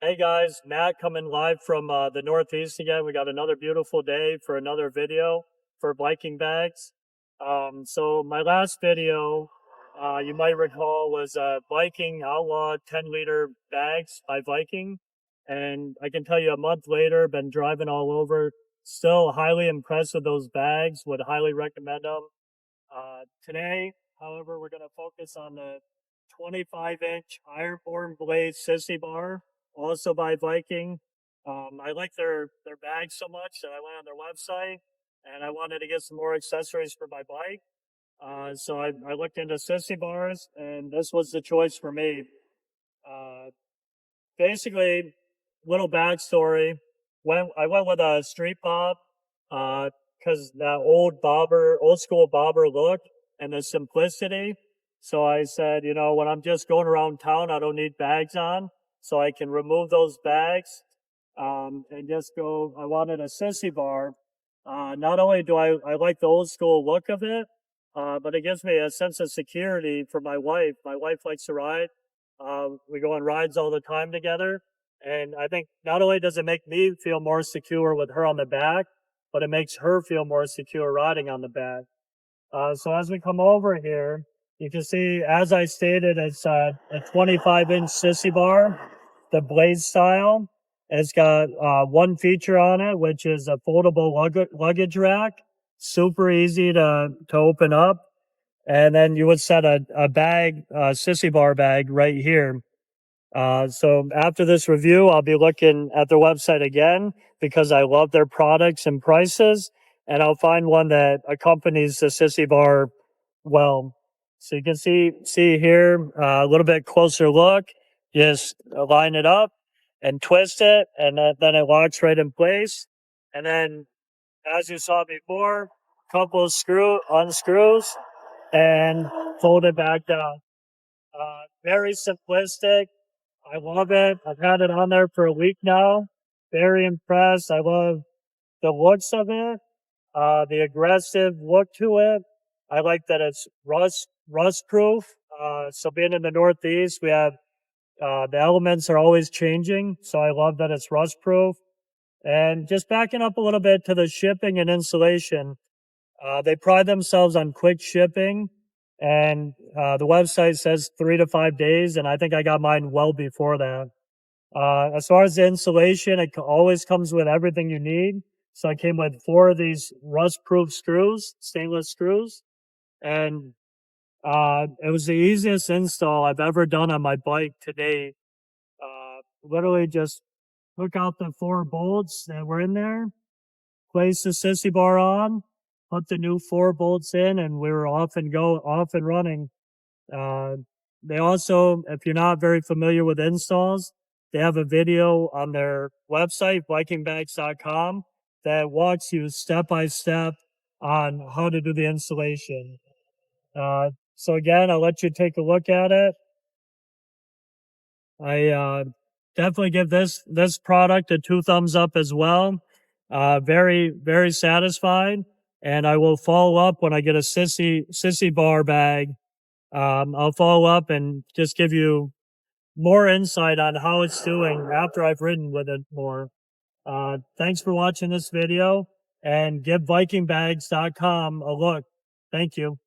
Hey guys, Matt coming live from the Northeast again. We got another beautiful day for another video for Viking Bags. So my last video, you might recall, was Viking Outlaw 10-liter bags by Viking. And I can tell you a month later, been driving all over, still highly impressed with those bags, would highly recommend them. Today, however, we're going to focus on the 25-inch Iron Born Blade Sissy Bar, also by Viking. I like their bags so much that I went on their website and I wanted to get some more accessories for my bike. So I looked into Sissy Bars and this was the choice for me. Basically, little backstory. I went with a Street Bob, because that old school bobber look and the simplicity. So I said, when I'm just going around town, I don't need bags on. So I can remove those bags, and just go. I wanted a Sissy Bar. Not only do I like the old school look of it, but it gives me a sense of security for my wife. My wife likes to ride. We go on rides all the time together. And I think not only does it make me feel more secure with her on the back, but it makes her feel more secure riding on the back. So as we come over here, you can see, as I stated, it's a 25-inch Sissy Bar, the Blade style. It's got one feature on it, which is a foldable luggage rack. Super easy to open up. And then you would set a bag, Sissy Bar bag right here. So after this review, I'll be looking at their website again because I love their products and prices, and I'll find one that accompanies the Sissy Bar well. So you can see here a little bit closer look. Just line it up and twist it, and then it locks right in place. And then, as you saw before, couple of unscrews and fold it back down. Very simplistic. I love it. I've had it on there for a week now. Very impressed. I love the looks of it, the aggressive look to it. I like that it's rust proof. So being in the Northeast, we have the elements are always changing. So I love that it's rust proof. And just backing up a little bit to the shipping and installation, they pride themselves on quick shipping. And the website says 3 to 5 days, and I think I got mine well before that. As far as the installation, it always comes with everything you need. So I came with 4 of these rust-proof screws, stainless screws, and it was the easiest install I've ever done on my bike to date. Literally just took out the 4 bolts that were in there, placed the Sissy Bar on, put the new 4 bolts in, and we were off and running. They also, if you're not very familiar with installs, they have a video on their website, vikingbags.com, that walks you step by step on how to do the installation. So again, I'll let you take a look at it. I definitely give this product a 2 thumbs up as well. Very, very satisfied. And I will follow up when I get a Sissy Bar bag. I'll follow up and just give you more insight on how it's doing after I've ridden with it more. Thanks for watching this video, and give vikingbags.com a look. Thank you.